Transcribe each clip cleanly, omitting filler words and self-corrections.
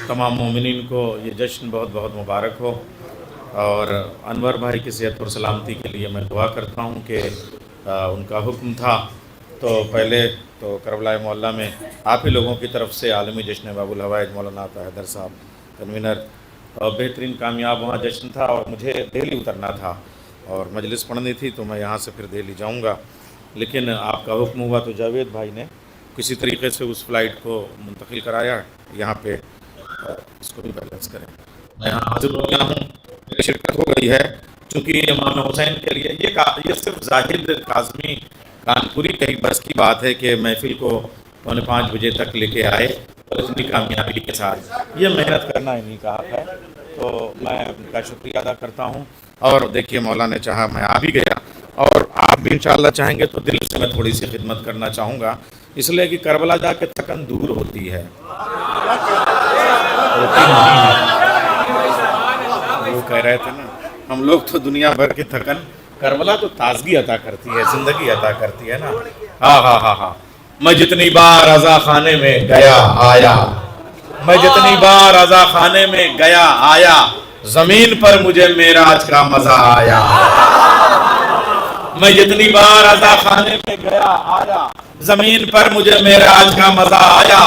तमाम मोमिनीन को ये जश्न बहुत बहुत मुबारक हो। और अनवर भाई की सेहत और सलामती के लिए मैं दुआ करता हूँ कि उनका हुक्म था तो पहले तो करबला मोहल्ला में आप ही लोगों की तरफ से आलमी जश्न बाबुल हवाइज मौलाना हैदर साहब कन्वीनर बेहतरीन कामयाब वहाँ जश्न था और मुझे दिल्ली उतरना था और मजलिस पढ़नी थी तो मैं यहाँ से फिर दिल्ली जाऊँगा, लेकिन आपका हुक्म हुआ तो जावेद भाई ने किसी तरीके से उस फ़्लाइट को मुंतकिल कराया यहाँ पे। इसको भी बैलेंस करें। मैं यहाँ हाजिर हो गया हूँ, मेरी शिरकत हो गई है चूँकि इमाम हुसैन के लिए ये सिर्फ जाहिद काज़मी कानपुरी कई बस की बात है कि महफिल को 4:45 बजे तक लेके आए और इतनी कामयाबी के साथ ये मेहनत करना इन्हीं का हक है, तो मैं उनका शुक्रिया अदा करता हूँ। और देखिए मौला ने चाहा मैं आ भी गया और आप भी इंशाअल्लाह चाहेंगे तो दिल से मैं थोड़ी सी खिदमत करना चाहूँगा, इसलिए कि करबला जाके थकन दूर होती है। वो कह रहे थे ना, हम लोग तो दुनिया भर की थकन, करबला तो ताजगी अता करती है, जिंदगी अता करती है ना। हाँ, मैं जितनी बार अज़ा खाने में गया आया, मैं जितनी बार अज़ा खाने में गया आया, जमीन पर मुझे मेराज का मजा आया। मैं जितनी बार अज़ा खाने में गया आया, जमीन पर मुझे मेराज का मजा आया।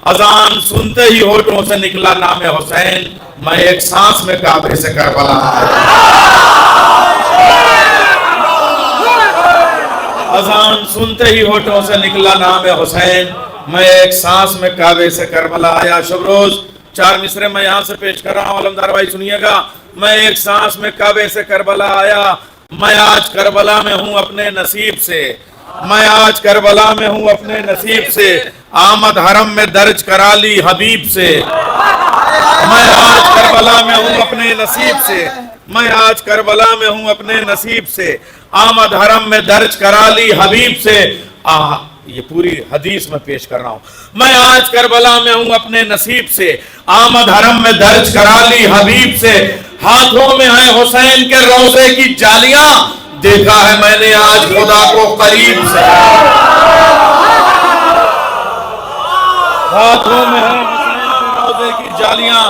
अजान सुनते ही होठों से निकला नाम हुसैन, मैं एक सांस में काबे से करबला आया। अजान सुनते ही होठों से निकला नाम हुसैन, मैं एक सांस में काबे से करबला आया। शबरोज 4 मिसरे मैं यहाँ से पेश कर रहा हूँ, अलमदार भाई सुनिएगा। मैं एक सांस में काबे से करबला आया, मैं आज करबला में हूँ अपने नसीब से, मैं आज करबला में हूँ अपने नसीब से, आमद हरम में दर्ज करा ली हबीब से। मैं आज करबला में हूँ अपने नसीब से, मैं आज करबला में हूँ अपने नसीब से, आमद हरम में दर्ज करा ली हबीब से। ये पूरी हदीस में पेश कर रहा हूँ। मैं आज करबला में हूँ अपने नसीब से, आमद हरम में दर्ज करा ली हबीब से। हाथों में है हुसैन के रोज़े की जालियां, देखा है मैंने आज खुदा को करीब से। हाथों में है हुसैन के रोज़े की जालियां,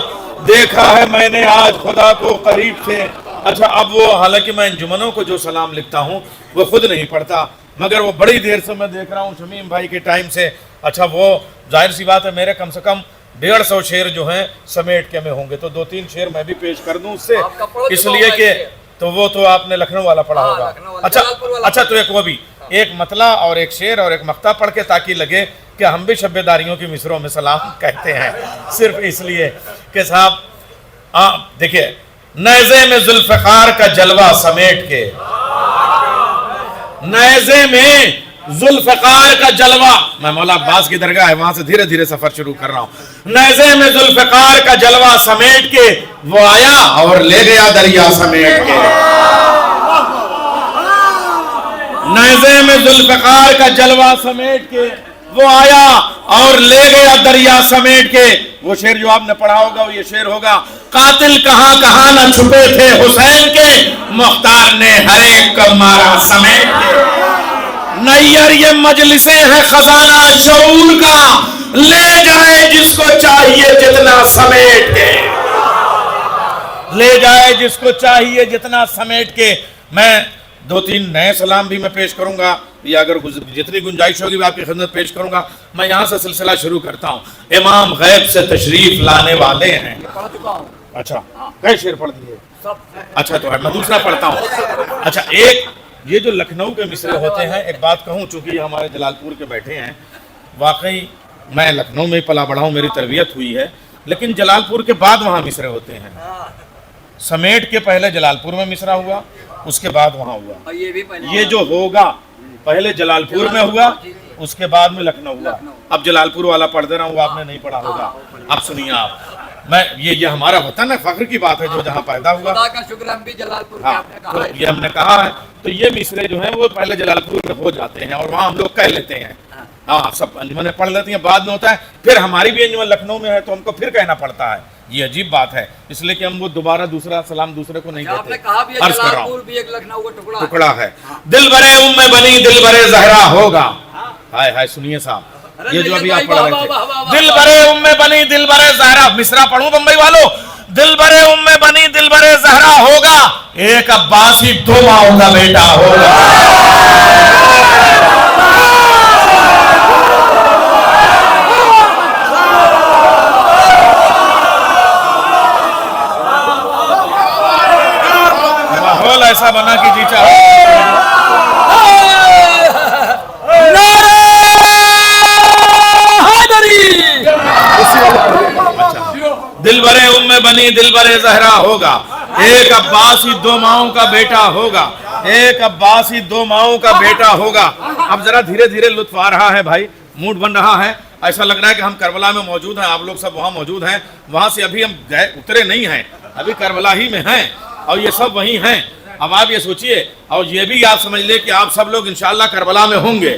देखा है मैंने आज खुदा को करीब से। अच्छा, अब वो हालांकि मैं इन जुमनों को जो सलाम लिखता हूँ वो खुद नहीं पढ़ता, मगर वो बड़ी देर से मैं देख रहा हूँ शमीम भाई के टाइम से। अच्छा, वो जाहिर सी बात है मेरे कम से कम 150 शेर जो हैं समेट के में होंगे, तो 2-3 शेर मैं भी पेश कर दूं उससे, इसलिए कि तो वो तो आपने लखनऊ वाला पढ़ा होगा। अच्छा, तो एक वो भी एक मतला और एक शेर और एक मक्ता पढ़ के, ताकि लगे कि हम भी शब्बेदारियों की मिसरों में सलाम कहते हैं, सिर्फ इसलिए कि साहब देखिए, नेज़े में जुल्फ़िकार का जलवा समेट के, नेज़े में जुल्फ़िकार का जलवा, मैं मौला अब्बास की दरगाह है वहां से धीरे धीरे सफर शुरू कर रहा हूं। नेज़े में जुल्फ़िकार का जलवा समेट के वो आया और ले गया दरिया समेट के। नेज़े में जुल्फ़िकार का जलवा समेट के वो आया और ले गया दरिया समेट के। वो शेर जो आपने पढ़ा होगा वो ये शेर होगा, कातिल कहां कहां न छुपे थे हुसैन के, मुख्तार ने हर एक को मारा समेट के। नैयर ये मजलिसे हैं खजाना शऊर का, ले जाए जिसको चाहिए जितना समेट के, ले जाए जिसको चाहिए जितना समेट के। मैं 2-3 नए सलाम भी मैं पेश करूंगा, या अगर जितनी गुंजाइश होगी मैं आपकी खिदमत पेश करूंगा। मैं यहाँ से सिलसिला शुरू करता हूँ। इमाम गैब से तशरीफ लाने वाले हैं। अच्छा, कई शेर पढ़ दिए? अच्छा, तो मैं दूसरा पढ़ता हूँ। अच्छा, एक ये जो लखनऊ के मिसरे होते हैं, एक बात कहूँ, चूंकि ये हमारे जलालपुर के बैठे हैं, वाकई मैं लखनऊ में पला बढ़ा हूँ, मेरी तरबियत हुई है, लेकिन जलालपुर के बाद वहाँ मिसरे होते हैं। समेट के पहले जलालपुर में मिसरा हुआ, उसके बाद वहाँ हुआ। ये जो होगा पहले जलालपुर में हुआ, उसके बाद में लखनऊ हुआ। अब जलालपुर वाला पढ़ दे रहा हूँ, आपने नहीं पढ़ा होगा। अब सुनिए आप, मैं ये हमारा वतन है, फख्र की बात है जो जहाँ पैदा हुआ। खुदा का शुक्र हम भी जलालपुर हाँ, तो ये हमने कहा है, तो ये मिसरे जो हैं वो पहले जलालपुर में हो जाते हैं और वहाँ हम लोग कह लेते हैं। हाँ, सब अंजुमन पढ़ लेती हैं, बाद में होता है, फिर हमारी भी अंजुमन लखनऊ में है तो हमको फिर कहना पड़ता है। ये अजीब बात है, इसलिए कि हम वो दोबारा दूसरा सलाम दूसरे को नहीं कहते। अर्ज कर रहा हूँ, भी एक लखनऊ का टुकड़ा है। दिल भरे उम्मे बनी दिल भरे ज़हरा होगा। हाय हाय, सुनिए साहब, ये जो अभी आप पढ़ रहे थे, दिल भरे उम्मे बनी दिल भरे ज़हरा मिसरा मिसरा पढ़ूं बंबई वालों? दिल भरे उम्मे बनी दिल भरे जहरा होगा, एक अब्बासी 2 माओ का बेटा होगा। माहौल ऐसा बना कि जी चाहो दिल भरे उम्मे बनी दिल भरे जहरा होगा, एक अब्बासी 2 माओं का बेटा होगा, एक अब्बासी 2 माओं का बेटा होगा। अब जरा धीरे धीरे लुत्फ आ रहा है भाई, मूड बन रहा है, ऐसा लग रहा है कि हम करबला में मौजूद हैं, आप लोग सब वहाँ मौजूद हैं। वहाँ से अभी हम गए उतरे नहीं हैं, अभी करबला ही में हैं और ये सब वहीं हैं। अब आप ये सोचिए और ये भी आप समझ ले कि आप सब लोग इंशाअल्लाह करबला में होंगे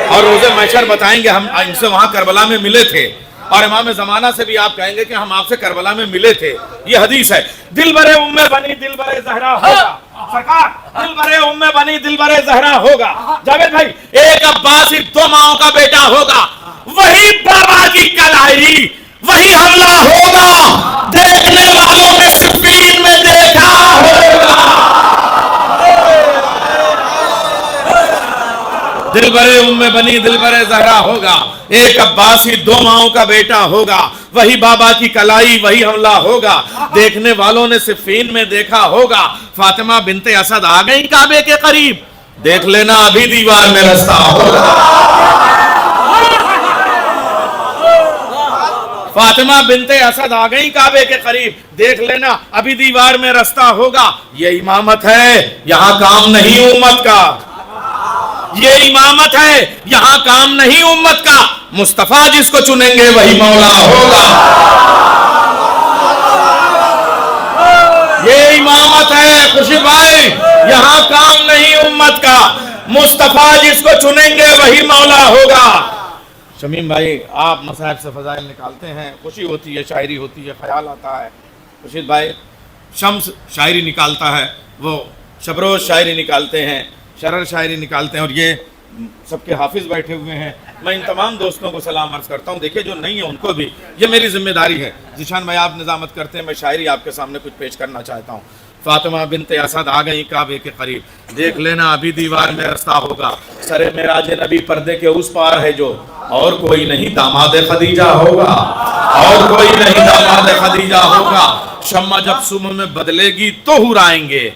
और रोज़े महशर बताएंगे हम इनसे वहाँ करबला में मिले थे, और इमाम ज़माना से भी आप कहेंगे कि हम आपसे करबला में मिले थे। ये हदीस है। दिल भरे उम्मे बनी दिल भरे जहरा होगा, सरकार दिल भरे उम्मे बनी दिल भरे जहरा होगा। जावेद भाई, एक अब्बासी 2 माओं का बेटा होगा, वही बाबा की कलाई, वही हमला होगा, देखने वालों ने सिफ़ीन में देखा होगा। दिल भरे उम्मे बनी दिल भरे जहरा होगा, एक अब्बासी 2 माओं का बेटा होगा, वही बाबा की कलाई, वही हमला होगा, देखने वालों ने सिफ़ीन में देखा होगा। फातिमा बिनते असद आ गई काबे के करीब, देख लेना अभी दीवार में रास्ता होगा। फातिमा बिनते असद आ गई काबे के करीब, देख लेना अभी दीवार में रास्ता होगा। ये इमामत है, यहाँ काम नहीं उम्मत का, ये इमामत है, यहां काम नहीं उम्मत का। मुस्तफा जिसको चुनेंगे वही मौला होगा। ये इमामत है खुशी भाई, यहां काम नहीं उम्मत का। मुस्तफा जिसको चुनेंगे वही मौला होगा। शमीम भाई, आप मसाहिब से फजाइल निकालते हैं, खुशी होती है, शायरी होती है, ख्याल आता है। खुर्शीद भाई शम्स शायरी निकालता है, वो शबरोज शायरी निकालते हैं, शरर शायरी निकालते हैं, और ये सबके हाफिज बैठे हुए हैं। मैं इन तमाम दोस्तों को सलाम अर्ज करता हूँ। देखिए जो नहीं है उनको भी, ये मेरी जिम्मेदारी है। जिशान भाई आप निजामत करते हैं, मैं शायरी आपके सामने कुछ पेश करना चाहता हूँ। फातिमा बिनते असद आ गई काबे के करीब, देख लेना अभी दीवार में रास्ता होगा। सरे मेराज नबी पर्दे के उस पार है जो, और कोई नहीं दामाद खदीजा होगा, और कोई नहीं दामाद खदीजा होगा। शम्मा जब सुबह में बदलेगी तो हुराएंगे,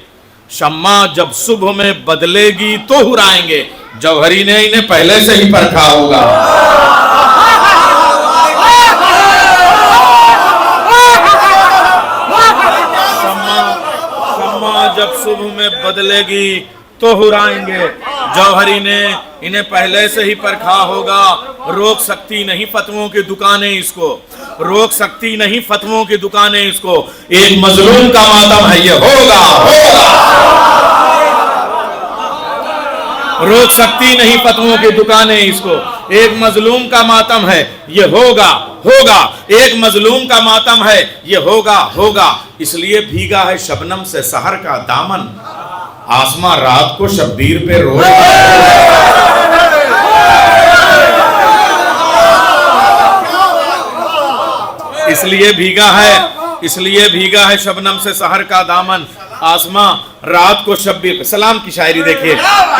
शम्मा जब सुबह में बदलेगी तो हुराएंगे। जौहरी ने इन्हें पहले से ही परखा होगा। शम्मा जब सुबह में बदलेगी तो हुराएंगे। जौहरी ने इन्हें पहले से ही परखा होगा। रोक सकती नहीं फतवों की दुकानें इसको, रोक सकती नहीं फतवों की दुकानें इसको। एक मजलूम का मातम है ये होगा, होगा। रोक सकती नहीं फतवों की दुकानें इसको, एक मजलूम का मातम है ये होगा, होगा। एक मजलूम का मातम है ये होगा, होगा। इसलिए भीगा है शबनम से सहर का दामन, आसमां रात को शब्बीर पे रोज। इसलिए भीगा है, इसलिए भीगा है शबनम से सहर का दामन, आसमां रात को शब्बीर। सलाम की शायरी देखिए।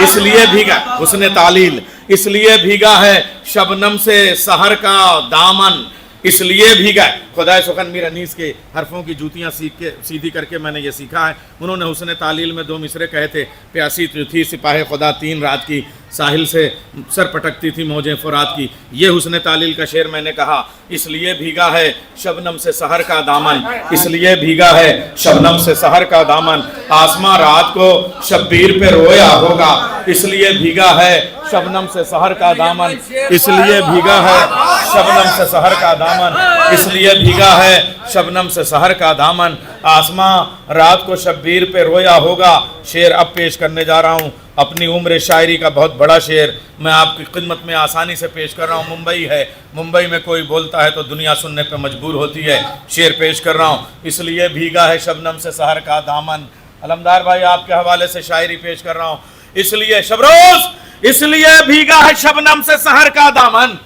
इसलिए भीगा, हुस्न तालील, इसलिए भीगा है शबनम से सहर का दामन, इसलिए भीगा। खुदाए सुखन मीर अनीस के हरफों की जूतियां सीख के सीधी करके मैंने ये सीखा है। उन्होंने हुस्न तालील में 2 मिसरे कहे थे। प्यासी थी सिपाही खुदा 3 रात की, साहिल से सर पटकती थी मौजें फुरात की। ये हुस्न तालील का शेर मैंने कहा। इसलिए भीगा है शबनम से सहर का दामन, इसलिए भीगा है शबनम से सहर का दामन, आसमां रात को शब्बीर पे रोया होगा। इसलिए भीगा है शबनम से सहर का दामन, इसलिए भीगा है शबनम से सहर का दामन, इसलिए भीगा है शबनम से सहर का दामन, आसमां रात को शब्बीर पे रोया होगा। शेर अब पेश करने जा रहा हूँ, अपनी उम्र शायरी का बहुत बड़ा शेर मैं आपकी खिदमत में आसानी से पेश कर रहा हूँ। मुंबई है, मुंबई में कोई बोलता है तो दुनिया सुनने पे मजबूर होती है। शेर पेश कर रहा हूँ। इसलिए भीगा है शबनम से सहर का दामन। अलमदार भाई आपके हवाले से शायरी पेश कर रहा हूँ। इसलिए शबरोज, इसलिए भीगा है शबनम से सहर का दामन,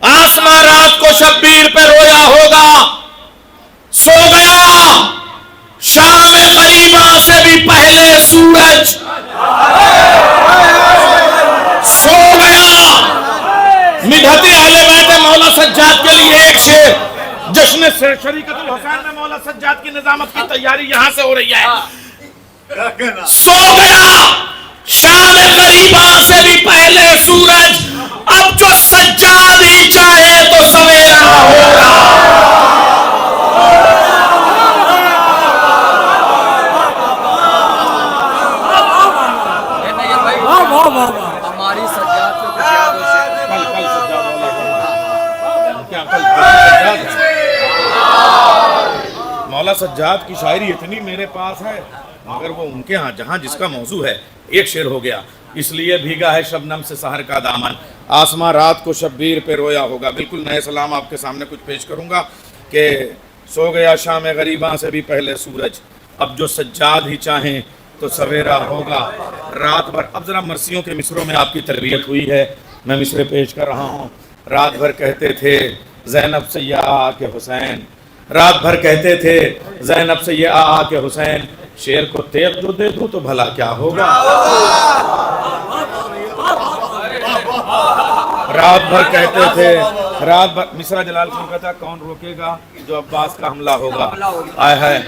आसमां रात को शब्बीर पे रोया होगा। में शरीकतुल हुसैन में मौला सज्जाद की निजामत की तैयारी यहां से हो रही है। सो गया शाम गरीबा से भी पहले सूरज, अब जो सज्जाद ही चाहे तो सवेरा होगा। हमारी सज्जाद पे कुछ याद हो शेर। कल सज्जाद वाला क्या कल मौला सज्जाद की शायरी इतनी मेरे पास है, मगर वो उनके यहाँ जहाँ जिसका मौजू है एक शेर हो गया। इसलिए भीगा है शबनम से सहर का दामन, आसमां रात को शब्बीर पे रोया होगा। बिल्कुल नए सलाम आपके सामने कुछ पेश करूंगा कि सो गया शाम गरीबा से भी पहले सूरज, अब जो सज्जाद ही चाहें तो सवेरा होगा। रात भर, अब जरा मरसियों के मिसरों में आपकी तरबियत हुई है, मैं मिसरे पेश कर रहा हूँ। रात भर कहते थे ज़ैनब से ये आ के हुसैन, रात भर कहते थे ज़ैनब से ये आ के हुसैन, शेर को तेग जो दे दूं तो भला क्या होगा। रात भर कहते थे, रात भर मिसरा जलालपुर का था, कौन रोकेगा जो अब्बास का हमला होगा। आए है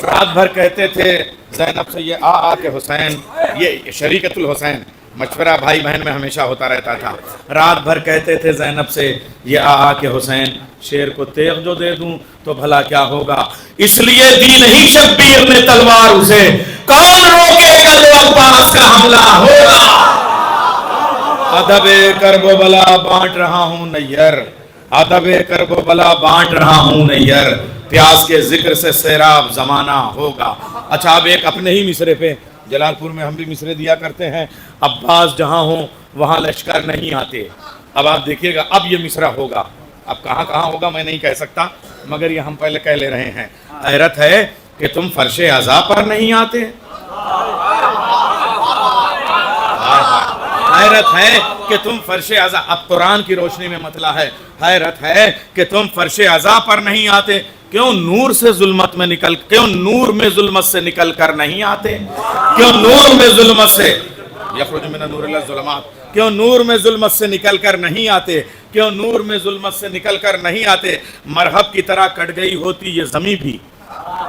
रात भर कहते थे ज़ैनब से ये आ के हुसैन, ये शरीकतुल हुसैन मशवरा भाई बहन में हमेशा होता रहता था। रात भर कहते थे ज़ैनब से ये आ के हुसैन, शेर को तेग जो दे दूं तो भला क्या होगा। इसलिए दी नहीं शब्बीर ने तलवार उसे, कौन रोकेगा जो अब्बास का हमला होगा। अदबे करबो बला बांट रहा हूं नैयर, अदबे करबो बला बांट रहा हूं नैयर, प्यास के जिक्र से सैराब जमाना होगा। अच्छा, अब एक अपने ही मिसरे पे, जलालपुर में हम भी मिसरे दिया करते हैं, अब्बास जहां हो वहां लश्कर नहीं आते। अब आप देखिएगा, अब ये मिसरा होगा, अब कहाँ कहाँ होगा मैं नहीं कह सकता, मगर ये हम पहले कह ले रहे हैं। हैरत है कि तुम फर्शे अज़ा पर नहीं आते, हैरत है कि तुम फर्शे अज़ा, अब कुरान की रोशनी में मतला है, हैरत है कि तुम फर्शे अज़ा पर नहीं आते। क्यों नूर से जुल्मत में निकल, क्यों नूर में जुल्मत से निकल कर नहीं आते, क्यों नूर में जुल्मत से यखरुजु मिन नूरिल ज़ुलमात, क्यों नूर में जुल्मत से निकल कर नहीं आते, क्यों नूर में जुल्मत से निकल कर नहीं आते। मरहब की तरह कट गई होती ये ज़मीं भी,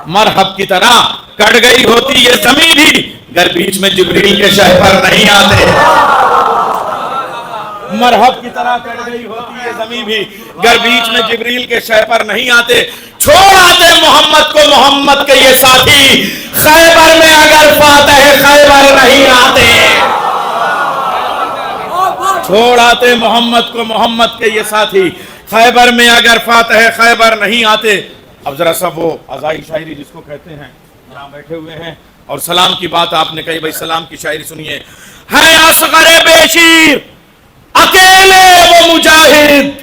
मरहब की तरह कट गई होती ये ज़मीं भी, गर बीच में जिब्रील के शह पर नहीं आते। मरहब की तरह कट गई होती है ज़मीं भी, गर बीच में जिब्रील के शह पर नहीं आते। छोड़ आते मोहम्मद को मोहम्मद के ये साथी, खैबर में अगर फातह खैबर नहीं आते। छोड़ आते मोहम्मद को मोहम्मद के ये साथी, खैबर में अगर फातह खैबर नहीं आते। अब जरा सब वो अज़ाई शायरी जिसको कहते हैं, यहाँ बैठे हुए हैं और सलाम की बात आपने कही, भाई सलाम की शायरी सुनिए। है असग़र बेशीर अकेले वो मुजाहिद,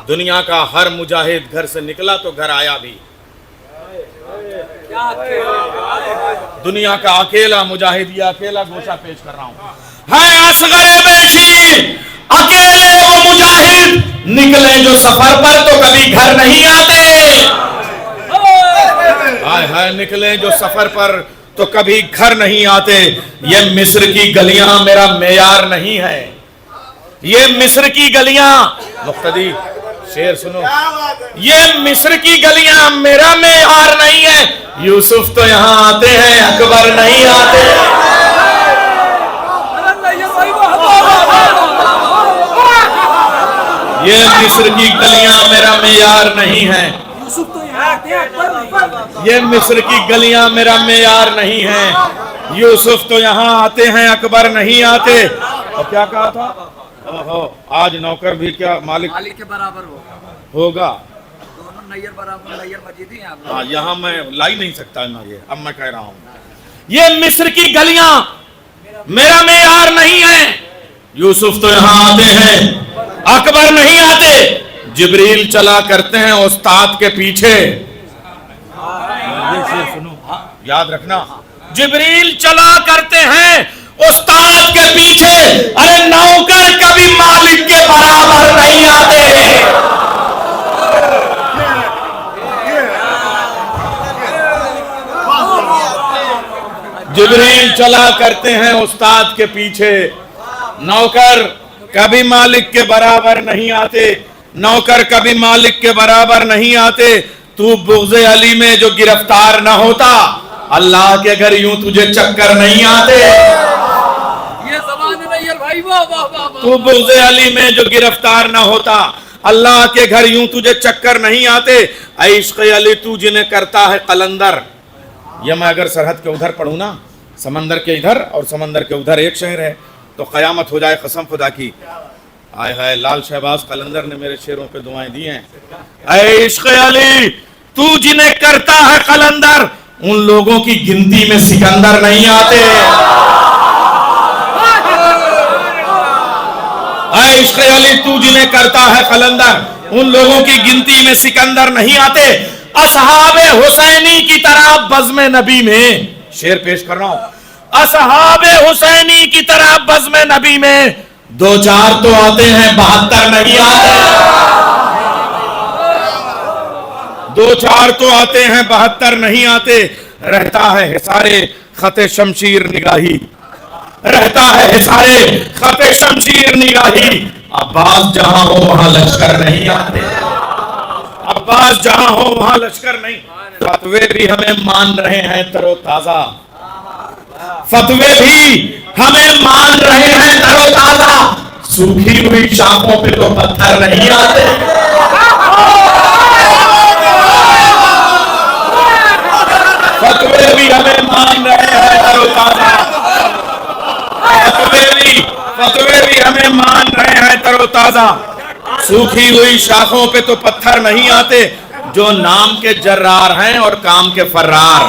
दुनिया का हर मुजाहिद घर से निकला तो घर आया भी, दुनिया का अकेला मुजाहिद, ये अकेला गोशा पेश कर रहा हूं। है असग़र बेशीर अकेले वो मुजाहिद, निकले जो सफर पर तो कभी घर नहीं आते। हाय हाय, निकले जो सफर पर तो कभी घर नहीं आते। ये मिस्र की गलियां मेरा मेयार नहीं है, ये मिस्र की गलियां, मुक्तदी शेर सुनो, ये मिस्र की गलियां मेरा मेयार नहीं है। यूसुफ तो यहाँ आते हैं, अकबर नहीं आते। ये मिस्र की गलियां मेरा मेयार नहीं है, ये मिस्र की गलियां मेरा मेयार नहीं है। यूसुफ तो यहाँ आते हैं, अकबर नहीं आते। और क्या कहा था, ओहो आज नौकर भी क्या मालिक के बराबर होगा। दोनों नैयर बराबर, नैयर मजीदी हैं आप। हाँ, यहाँ मैं ला ही नहीं सकता ना, ये अब मैं कह रहा हूँ, ये मिस्र की गलियां मेरा मेयार नहीं है। यूसुफ तो यहाँ आते हैं, अकबर नहीं आते। जिब्रील चला करते हैं उस्ताद के पीछे, ये सुनो याद रखना, जिब्रील चला करते हैं उस्ताद के पीछे। अरे नौकर कभी मालिक के बराबर नहीं आते। जिब्रील चला करते हैं उस्ताद के पीछे, नौकर कभी मालिक के बराबर नहीं आते। नौकर कभी मालिक के बराबर नहीं आते। तू बुग़्ज़े अली में जो गिरफ्तार न होता, अल्लाह के घर यूं तुझे चक्कर नहीं आते। ये ज़बान नहीं है भाई, वाह वाह वाह वाह। तू बुग़्ज़े अली में जो गिरफ्तार न होता, अल्लाह के घर यूं तुझे चक्कर नहीं आते। ऐ इश्क़ अली तू जिन्हें करता है कलंदर। ये मैं अगर सरहद के उधर पढ़ूं ना, समंदर के इधर और समंदर के उधर एक शहर है, तो क़यामत हो जाए कसम खुदा की। आय हाय, लाल शहबाज कलंदर ने मेरे शेरों पे दुआएं दी हैं। ऐ इश्क़ अली तू जिन्हें करता है कलंदर, उन लोगों की गिनती में सिकंदर नहीं आते। ऐ इश्क़ अली तू जिन्हें करता है कलंदर, उन लोगों की गिनती में सिकंदर नहीं आते। असहाबे हुसैनी की तरह बज़्म नबी में, शेर पेश कर रहा हूं, असहाबे हुसैनी की तरह बज़्म नबी में 2-4 तो आते हैं, 72 नहीं आते। 2-4 तो आते हैं, 72 नहीं आते। रहता है हिसारे खते शमशीर निगाही, रहता है हिसारे खते शमशीर निगाही। अब्बास जहां हो वहां लश्कर नहीं आते, अब्बास जहां हो वहां लश्कर नहीं। फतवे भी हमें मान रहे हैं तरोताजा, फतवे भी हमें मान रहे हैं तरोताजा। सूखी हुई शाखों पे तो पत्थर नहीं आते। फतवे भी हमें मान रहे हैं तरोताजा, फतवे भी हमें मान रहे हैं तरोताजा। सूखी हुई शाखों पे तो पत्थर नहीं आते। जो नाम के जर्रार हैं और काम के फर्रार।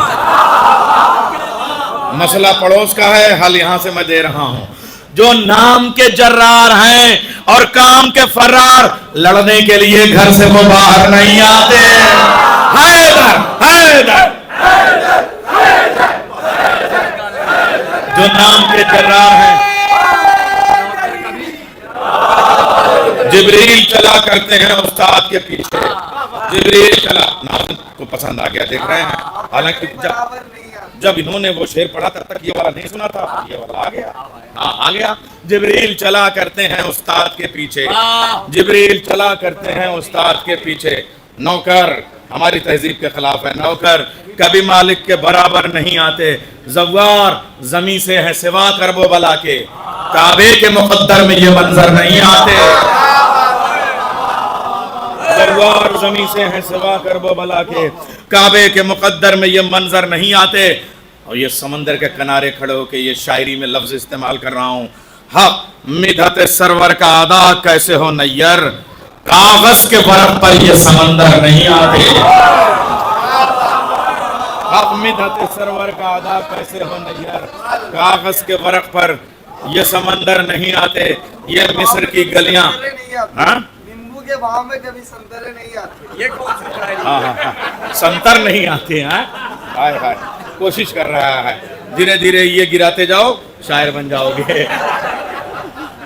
मसला पड़ोस का है, हल यहां से मैं दे रहा हूं। जो नाम के जर्रार हैं और काम के फर्रार, लड़ने के लिए घर से वो बाहर नहीं आते। हैदर हैदर, जो नाम के जर्रार हैं, जिब्रील चला करते हैं उस्ताद के पीछे। जिब्रील चला, नाम को पसंद आ गया, देख रहे हैं। हालांकि जब इन्होंने वो शेर पढ़ा तब तक ये वाला नहीं सुना था, ये वाला आ गया। हाँ आ गया। जिब्रील चला करते हैं उस्ताद के पीछे, जिब्रील चला करते हैं उस्ताद के पीछे। नौकर हमारी तहजीब के खिलाफ है। नौकर कभी मालिक के बराबर नहीं आते। जव्वार जमी से है सिवा करबो बला के, काबे के मुकद्दर में ये मंजर नहीं आते। जव्वार जमी से है सिवा करबो बला के, काबे के मुकद्दर में ये मंजर नहीं आते। और ये समंदर के किनारे खड़े होके ये शायरी में लफ्ज इस्तेमाल कर रहा हूं। हक मिदत सरवर का अदा कैसे हो नैयर, कागज के बरफ पर ये समंदर नहीं आते। हक मिदत सरवर का अदा कैसे हो नैयर, कागज के बरफ पर ये समंदर नहीं आते। ये मिस्र की गलियां, हाँ नींबू के भाव में कभी संतरे नहीं आते। ये कौन सी शायरी? हाँ, संतर नहीं आते हैं। हाय हाय, कोशिश कर रहा है। धीरे धीरे ये गिराते जाओ, शायर बन जाओगे।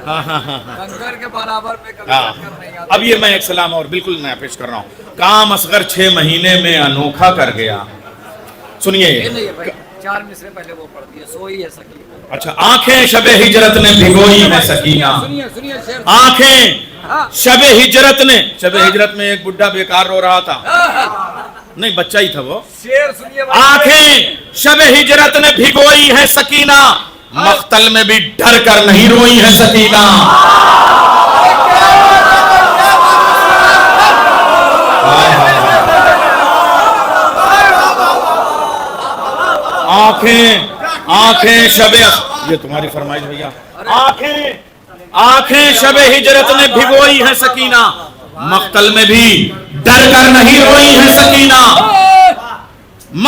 हाँ हाँ हाँ हाँ, कंकर के बराबर पे कभी हाँ। कंकर नहीं आता। अब ये मैं एक सलाम और बिल्कुल नया पेश कर रहा हूँ। काम असगर 6 महीने में अनोखा कर गया। सुनिए, ये नहीं है भाई, 4 मिसरे पहले वो पढ़ दिए, सोई है सकी। अच्छा, आंखें शबे हिजरत ने भिगोई है सकीना। सुनिए सुनिए शेर। आंखें हाँ। शबे हिजरत ने, शबे हिजरत में एक बुढ़ा बेकार रो रहा था, नहीं बच्चा ही था वो। शेर सुनिए भाई। आंखें शबे हिजरत ने भिगोई है सकीना, मख्तल में भी डर कर नहीं रोई है सकीना। आंखें शबे, ये तुम्हारी फरमाइश भैया। आंखें शबे हिजरत ने भिगोई है सकीना, मख्तल में भी डर कर नहीं रोई है सकीना।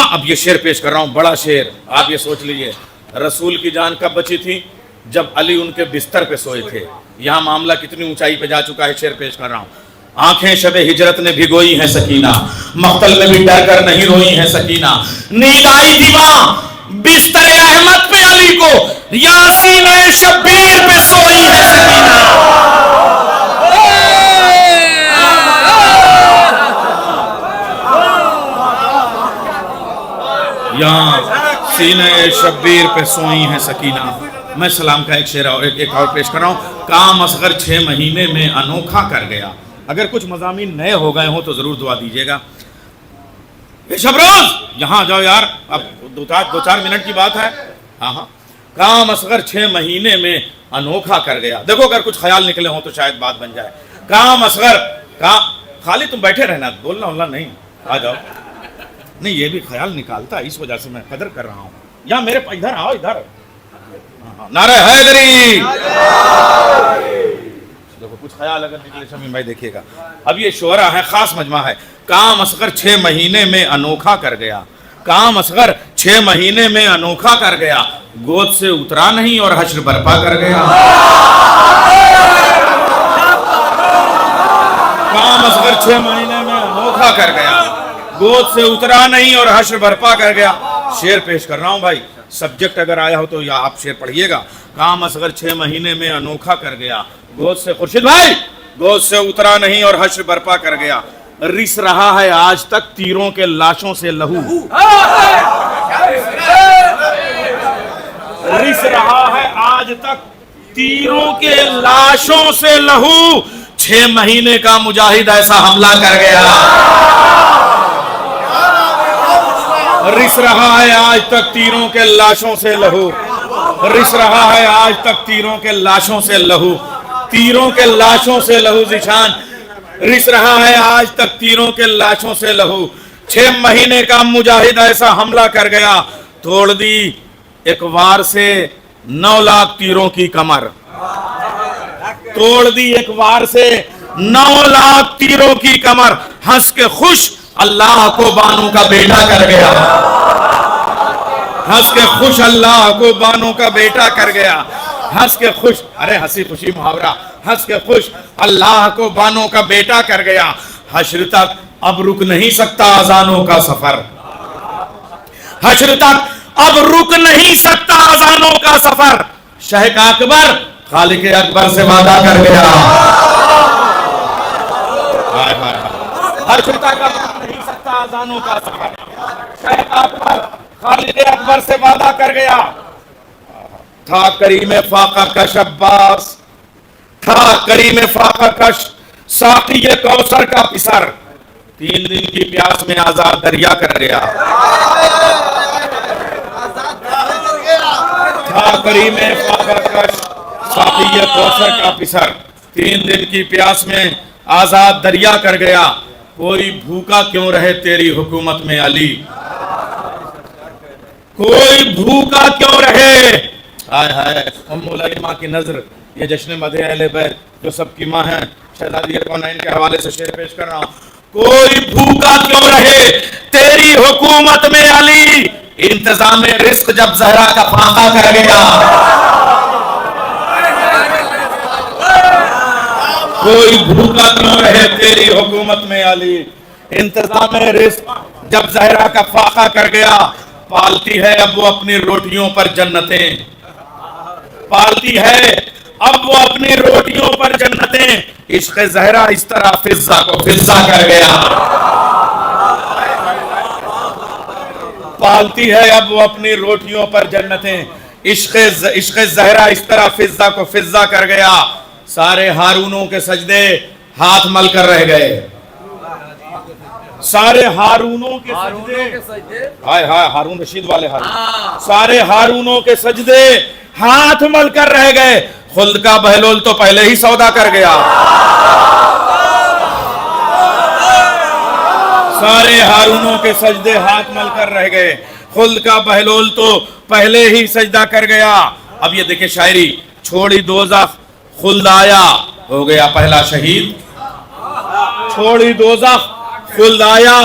अब ये शेर पेश कर रहा हूं, बड़ा शेर। आप ये सोच लीजिए, रसूल की जान कब बची थी? जब अली उनके बिस्तर पे सोए थे। यहां मामला कितनी ऊंचाई पे जा चुका है, शेर पेश कर रहा हूं। आंखें शबे हिजरत ने भिगोई है सकीना, मख्तल में भी डर कर नहीं रोई है सकीना। नींद आई दीवां बिस्तर अहमद पे अली को, यासीन शब्बीर पे सोई है सकीना। यहाँ सीने शब्बीर पे सोई है सकीना। मैं सलाम का एक शेर और एक और पेश कर रहा हूँ। काम असगर 6 महीने में अनोखा कर गया। अगर कुछ मज़ामीन नए हो गए हों तो ज़रूर दुआ दीजिएगा। ये शबरोज यहाँ जाओ यार, अब दो चार मिनट की बात है। हाँ हाँ, काम असगर 6 महीने में अनोखा कर गया। देखो अगर कुछ ख्याल निकले हो तो शायद बात बन जाए। काम असगर का खाली तुम बैठे रहना, बोलना बोलना नहीं, आ जाओ। नहीं ये भी ख्याल निकालता है, इस वजह से मैं कदर कर रहा हूँ। या मेरे इधर आओ, इधर। नारे हैदरी। देखो कुछ ख्याल अगर निकले शमीम भाई देखिएगा। अब ये शोरा है, खास मजमा है। काम असगर 6 महीने में अनोखा कर गया। काम असगर 6 महीने में अनोखा कर गया, गोद से उतरा नहीं और हश्र बर्पा कर गया। काम असगर 6 महीने में अनोखा कर गया, गोद से उतरा नहीं और हश्र बर्पा कर गया। शेर पेश कर रहा हूं भाई, सब्जेक्ट अगर आया हो तो या आप शेर पढ़िएगा। काम असगर 6 महीने में अनोखा कर गया, गोद से, खुर्शीद भाई, गोद से उतरा नहीं और हश्र बर्पा कर गया। रिस रहा है आज तक तीरों के लाशों से लहू। रिस रहा है आज तक तीरों के लाशों से लहू। 6 महीने का मुजाहिद ऐसा हमला कर गया। रिस रहा है आज तक तीरों के लाशों से लहू। रिस रहा है आज तक तीरों के लाशों से लहू। तीरों के लाशों से लहू ज़िशान रिस रहा है आज तक तीरों के लाशों से लहू। 6 महीने का मुजाहिद ऐसा हमला कर गया, तोड़ दी एक वार से 9 लाख तीरों की कमर। तोड़ दी एक वार से 9 लाख तीरों की कमर। हंस के खुश अल्लाह को बानों का बेटा कर गया। हंस के खुश अल्लाह को बानों का बेटा कर गया। हंस के खुश, अरे हंसी खुशी मुहावरा, हंस के खुश अल्लाह को बानों का बेटा कर गया। हश्र तक अब रुक नहीं सकता अजानों का सफर। हश्र तक अब रुक नहीं सकता अजानों का सफर। शहक अकबर खालिक अकबर से वादा कर गया। हश्र तक अब रुक नहीं सकता अजानों का सफर। शहक अकबर खालिक अकबर से वादा कर गया। था करीम फाका कश अब्बास, था करीम फाका कश साकी कौसर का पिसर। 3 दिन की प्यास में आजाद दरिया कर गया। था करीम फाका कश साकी कौसर का पिसर। 3 दिन की प्यास में आजाद दरिया कर गया। कोई भूखा क्यों रहे तेरी हुकूमत में अली। कोई भूखा क्यों रहे। हाय हाय, उम्मुल अइमा की नजर, ये जश्न मदे अहले बैत जो सबकी माँ है, शहजादी कौनैन के हवाले से शेर पेश कर रहा हूँ। कोई भूखा क्यों रहे तेरी हुकूमत में अली। इंतजाम रिस्क जब जहरा का फाका कर गया। कोई भूखा क्यों रहे तेरी हुकूमत में अली। इंतजाम रिस्क जब जहरा का फाका कर गया। पालती है अब वो अपनी रोटियों पर जन्नतें। पालती है अब वो अपनी रोटियों पर जन्नतें। इश्क जहरा इस तरह फिजा को फिजा कर गया। पालती है अब वो अपनी रोटियों पर जन्नतें। इश्क जहरा इस तरह फिजा को फिजा कर गया। सारे हारूनों के सजदे हाथ मल कर रह गए। सारे हारूनों के सजदे, हाय हाय, हारून रशीद वाले हारून, सारे हारूनों के सजदे हाथ मल कर रह गए। खुल्द का बहलोल तो पहले ही सौदा कर गया। सारे हारूनों के सजदे हाथ मल कर रह गए। खुल्द का बहलोल तो पहले ही सजदा कर गया। अब ये देखे शायरी, छोड़ी दोज़ख खुल्द आया, हो गया पहला शहीद। छोड़ी दोज़ख खुल्द आया,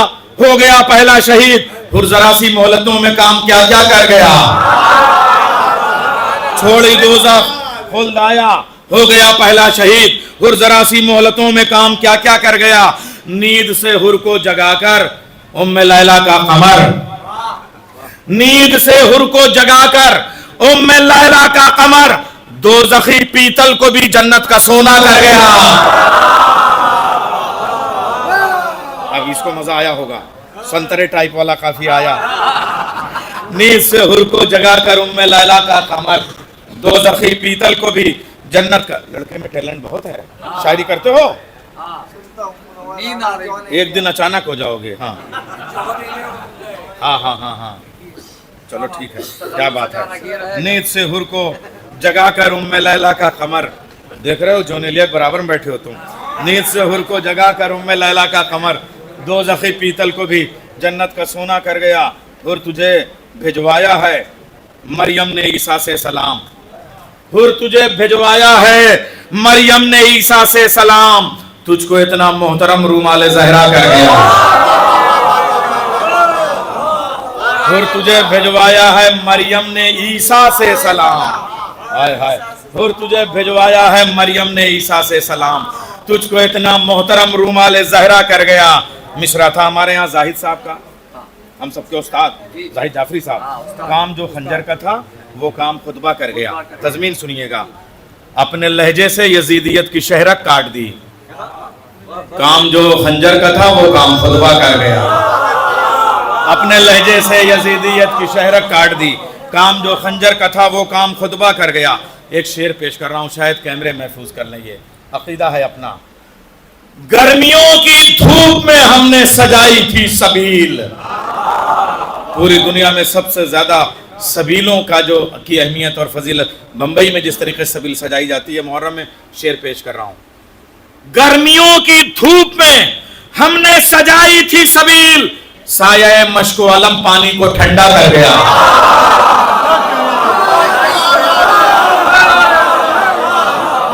हो गया पहला शहीद। फिर जरा सी मोहलतों में काम क्या क्या कर गया। छोड़ी दोज़ख खुल्द आया, हो गया पहला शहीद। फिर जरा सी मोहलतों में काम क्या क्या कर गया। नींद से हुर को जगाकर उम्मे लैला का कमर। नींद से हुर को जगाकर उम्मे लैला का कमर। दोज़खी पीतल को भी जन्नत का सोना कर गया। अब इसको मजा आया होगा, संतरे टाइप वाला काफी आया। नींद से हुर को जगाकर उम्मे लैला का कमर। दोज़खी पीतल को भी जन्नत का। लड़के में टैलेंट बहुत है, शायरी करते हो। नींद आ रही। एक दिन अचानक हो जाओगे। हाँ हाँ हाँ हाँ हाँ, चलो ठीक है, क्या बात है। नींद से हुर को जगा कर उम्मे लैला का कमर, देख रहे हो जोनेलिया के बराबर में बैठे हो तुम। नींद से हुर को जगा कर उम्मे लैला का कमर, दो जखी पीतल को भी जन्नत का सोना कर गया। हुर तुझे भिजवाया है मरियम ने ईसा से सलाम, हुर तुझे भिजवाया है मरियम ने ईसा से सलाम, तुझको इतना मोहतरम रूमाल ज़हरा कर गया। हुर तुझे भिजवाया है मरियम ने ईसा से सलाम, हाय हाय, हुर तुझे भिजवाया है मरियम ने ईसा से सलाम, तुझको इतना मोहतरम रूमाल ज़हरा कर गया। मिसरा था हमारे यहाँ जाहिद साहब का, हम सबके उस्ताद जाहिद जाफरी साहब, काम जो खंजर का था वो काम खुतबा कर गया। तज़मीन सुनिएगा, अपने लहजे से यजीदियत की शहरक काट दी, काम जो खंजर का था वो काम खुतबा कर गया। अपने लहजे से यजीदियत की शहरक काट दी, काम जो खंजर का था वो काम खुतबा कर गया। एक शेर पेश कर रहा हूँ, शायद कैमरे महफूज कर लें। ये अकीदा है अपना। गर्मियों की धूप में हमने सजाई थी सबील, पूरी दुनिया में सबसे ज्यादा सबीलों का जो की अहमियत और फजीलत बंबई में जिस तरीके से सबील सजाई जाती है, मुहर्रम में शेर पेश कर रहा हूं। गर्मियों की धूप में हमने सजाई थी सबील, साया मश्को अलम पानी को ठंडा कर गया।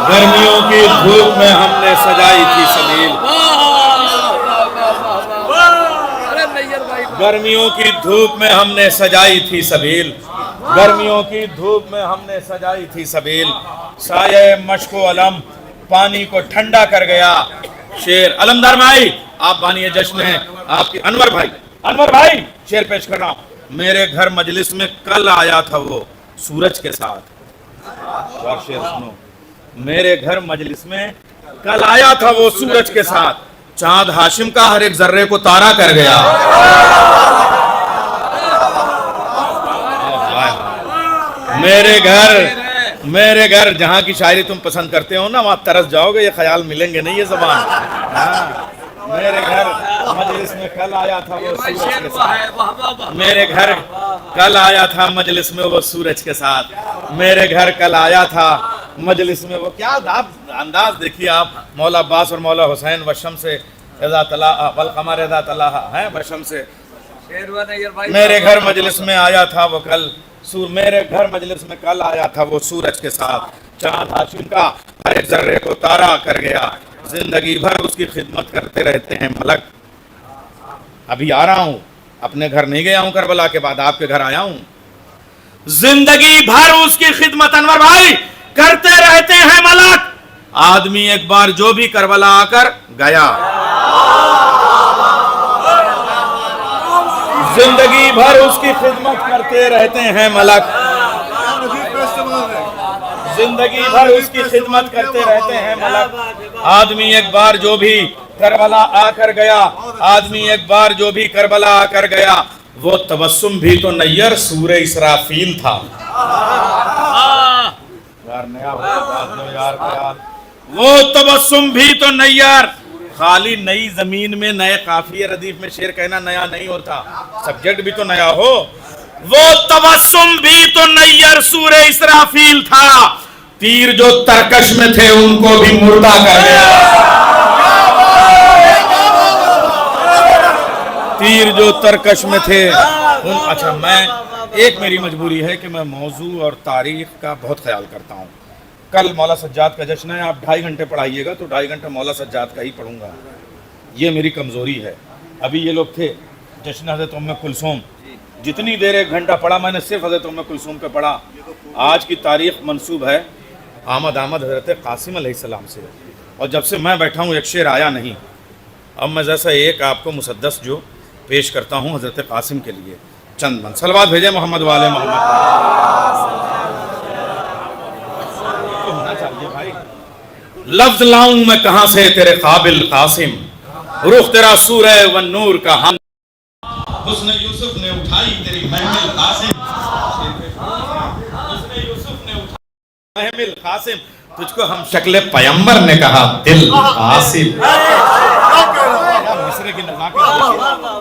गर्मियों की धूप में हमने सजाई थी सबील, गर्मियों की धूप में हमने सजाई थी सबील, गर्मियों की धूप में हमने सजाई थी सबील, साये मश्को अलम पानी को ठंडा कर गया। शेर अलमदार भाई आप बानिए जश्न है आपके। अनवर भाई शेर पेश कर रहा हूं। मेरे घर मजलिस में कल आया था वो सूरज के साथ, और शेर सुनो, मेरे घर मजलिस में कल आया था वो सूरज के साथ, चांद हाशिम का हर एक जर्रे को तारा कर गया। मेरे घर जहां की शायरी तुम पसंद करते हो ना, वहां तरस जाओगे, ये ख्याल मिलेंगे नहीं ये जबान। मेरे घर मजलिस में कल आया था वो सूरज के साथ, मेरे घर कल आया था मजलिस में वो सूरज के साथ, मेरे घर कल आया था मजलिस में वो। क्या आप अंदाज देखिए आप, मौला अब्बास और मौला हुसैन वशम से कमर है वशम से। मेरे घर मजलिस में आया था वो कल, मेरे घर मजलिस में कल आया था वो सूरज के साथ, चांद हाशिम का हर एक जर्रे को तारा कर गया। जिंदगी भर उसकी खिदमत करते रहते हैं मलक। अभी आ रहा हूं, अपने घर नहीं गया हूं, करबला के बाद आपके घर आया हूं। जिंदगी भर उसकी खिदमत अनवर भाई करते रहते हैं मलक। आदमी एक बार जो भी करबला आकर गया, जिंदगी भर उसकी खिदमत करते रहते हैं मलक, जिंदगी भर उसकी खिदमत करते रहते हैं मलक। आदमी एक बार जो भी करबला आकर गया, आदमी एक बार जो भी करबला आकर गया, वो तबस्सुम भी तो नैयर सूरे इसराफील था। यार नया यार, वो तबस्सुम भी तो नैयर, खाली नई जमीन में नए काफिये रदीफ में शेर कहना नया नहीं होता, सब्जेक्ट भी तो नया हो। वो तबस्सुम भी तो नैयर सूरे इसराफील था, तीर जो तरकश में थे उनको भी मुर्दा कर गया। तीर जो तरकश में थे अच्छा, मैं एक मेरी मजबूरी है कि मैं मौजू और तारीख का बहुत ख्याल करता हूँ। कल मौला सज्जाद का जश्न है, आप 2.5 घंटे पढ़ाइएगा तो 2.5 घंटे मौला सज्जाद का ही पढ़ूंगा, ये मेरी कमज़ोरी है। अभी ये लोग थे जश्न हज़रत उम्मे कुलसूम, जितनी देर 1 घंटा पढ़ा मैंने सिर्फ हज़रत उम्मे कुलसूम पे पढ़ा। आज की तारीख मंसूब है आमद हज़रत कासिम अलैहिस्सलाम से, और जब से मैं बैठा हूँ एक शेर आया नहीं। अब मैं जैसा एक आपको मुसद्दस जो पेश करता हूँ हज़रत कासिम के लिए, चंद बंद सलवात भेजे मोहम्मद वाले मोहम्मद। लफ्ज लाऊं मैं कहां से तेरे काबिल कासिम, रुख तेरा सूरह व नूर का हम, हुस्न यूसुफ ने उठाई तेरी महमिल कासिम, हुस्न यूसुफ ने उठाई महमिल कासिम, तुझको हम शक्ल पैगंबर ने कहा दिल कासिम।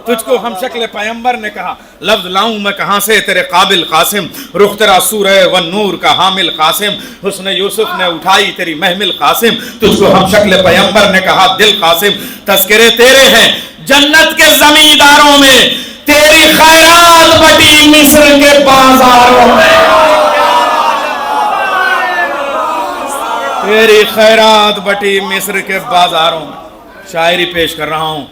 तुझको हम शक्ल पैगंबर ने कहा, लफ्ज लाऊं मैं कहां से तेरे काबिल कासिम, रुख तेरा सूरह व नूर का हामिल कासिम, हुस्न यूसुफ ने उठाई तेरी महमिल कासिम, तुझको हम शक्ल पैगंबर ने कहा दिल कासिम, तस्करे तेरे हैं जन्नत के जमींदारों में, तेरी खैरात बटी मिस्र के बाजारों में, तेरी खैरात बटी मिस्र के बाजारों में। शायरी पेश कर रहा हूँ।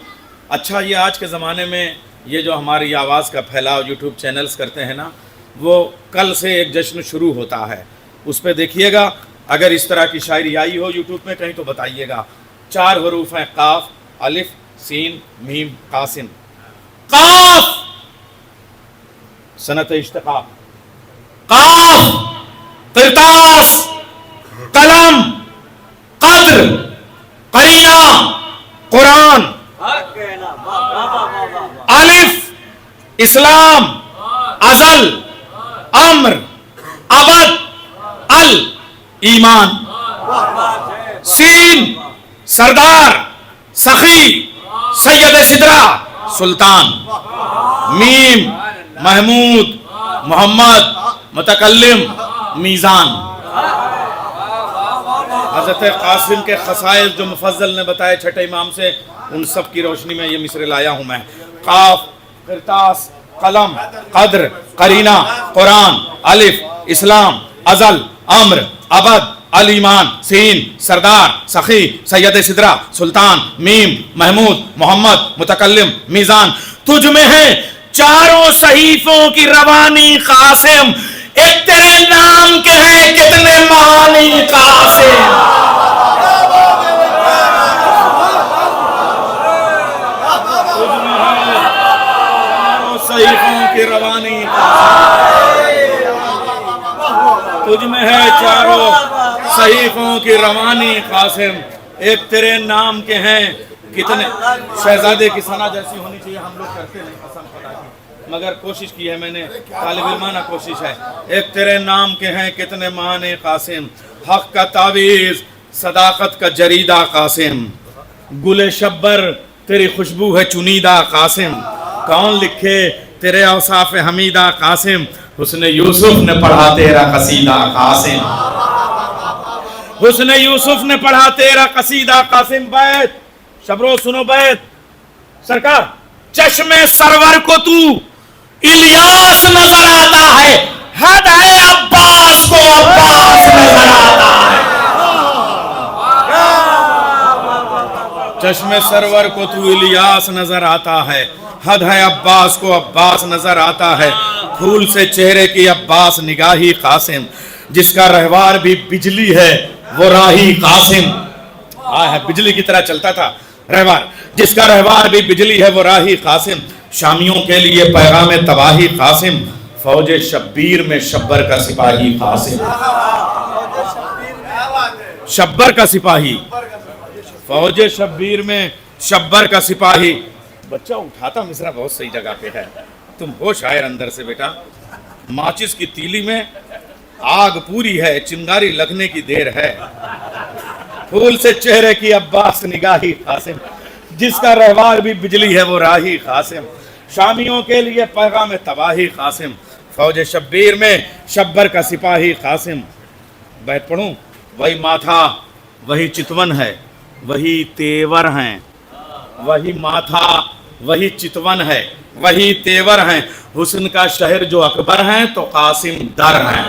अच्छा, ये आज के ज़माने में ये जो हमारी आवाज़ का फैलाव यूट्यूब चैनल्स करते हैं ना, वो कल से एक जश्न शुरू होता है, उस पर देखिएगा। अगर इस तरह की शायरी आई हो यूट्यूब में कहीं तो बताइएगा। 4 हरूफ हैं, काफ, अलिफ, सीन, मीम, कासिम। काफ सनत इश्तिकाक, काफ किरतास, कलम, कद्र, करीना, कुरान, अलिफ इस्लाम, अजल, अम्र, अबद, अल ईमान, सीन सरदार, सखी, सैयद सिदरा सुल्तान, मीम महमूद, मोहम्मद, मुतकल्लिम, मीज़ान। हज़रत कासिम के खसाइस जो मुफज्जल ने बताए छठे इमाम से, उन सब की रोशनी में ये मिसरे लाया हूँ मैं। काफ, किरतास, कलम, कद्र, करीना, कुरान, अलिफ इस्लाम, अजल, अम्र, अबद, अल ईमान, सीन सरदार, सखी, सैयद सिदरा सुल्तान, मीम महमूद, मोहम्मद, मुतकल्लिम, मीज़ान। तुझ में है चारों सहीफों की रवानी कासिम, एक तेरे नाम के हैं कितने मानी कासिम। तुझ में है चारों सहीफों की रवानी कासिम, तुझ में है चारों सहीफों की रवानी कासिम, एक तेरे नाम के हैं कितने। शहजादे की सना जैसी होनी चाहिए, हम लोग करते नहीं कसम खुदा की, मगर कोशिश की है मैंने, तालिब इल्माना कोशिश है। एक तेरे नाम के हैं कितने माने कासिम, हक का तावीज़ सदाकत का जरीदा कासिम, गुले शब्बर तेरी खुशबू है चुनीदा कासिम, कौन लिखे तेरे औसाफ हमीदा कासिम, हुस्न यूसुफ ने पढ़ा तेरा कसीदा कासिम, हुस्न यूसुफ ने पढ़ा तेरा कसीदा कासिम। बैत शबरो सुनो बैत सरकार, चश्मे सरवर को तू इलियास नजर आता है, हद है अब्बास को अब्बास नजर आता है। चश्मे सरवर को तू इलियास नजर आता है, हद है अब्बास को अब्बास नजर आता है, फूल से चेहरे की अब्बास निगाही कासिम, जिसका रहवार भी बिजली है वो राही कासिम। है बिजली की तरह चलता था रहवार, जिसका रहवार भी बिजली है वो राही कासिम, शामियों के लिए पैगाम तबाही कासिम, फौज शब्बीर में शब्बर का सिपाही कासिम, शब्बर का सिपाही, फौज शब्बीर में शब्बर का सिपाही। बच्चा उठाता मिसरा बहुत सही जगह पे है, तुम हो शायर अंदर से बेटा। माचिस की तीली में आग पूरी है, चिंगारी लगने की देर है, फूल से चेहरे की अब्बास निगाही कासिम, जिसका रहवार भी बिजली है वो राही कासिम, शामियों के लिए पैगाम तबाही कासिम, फौज शब्बीर में शब्बर का सिपाही कासिम। बैठ पढ़ूं, वही माथा वही चितवन है, वही तेवर हैं, वही माथा वही चितवन है, वही तेवर हैं, हुस्न का शहर जो अकबर हैं तो कासिम दर हैं।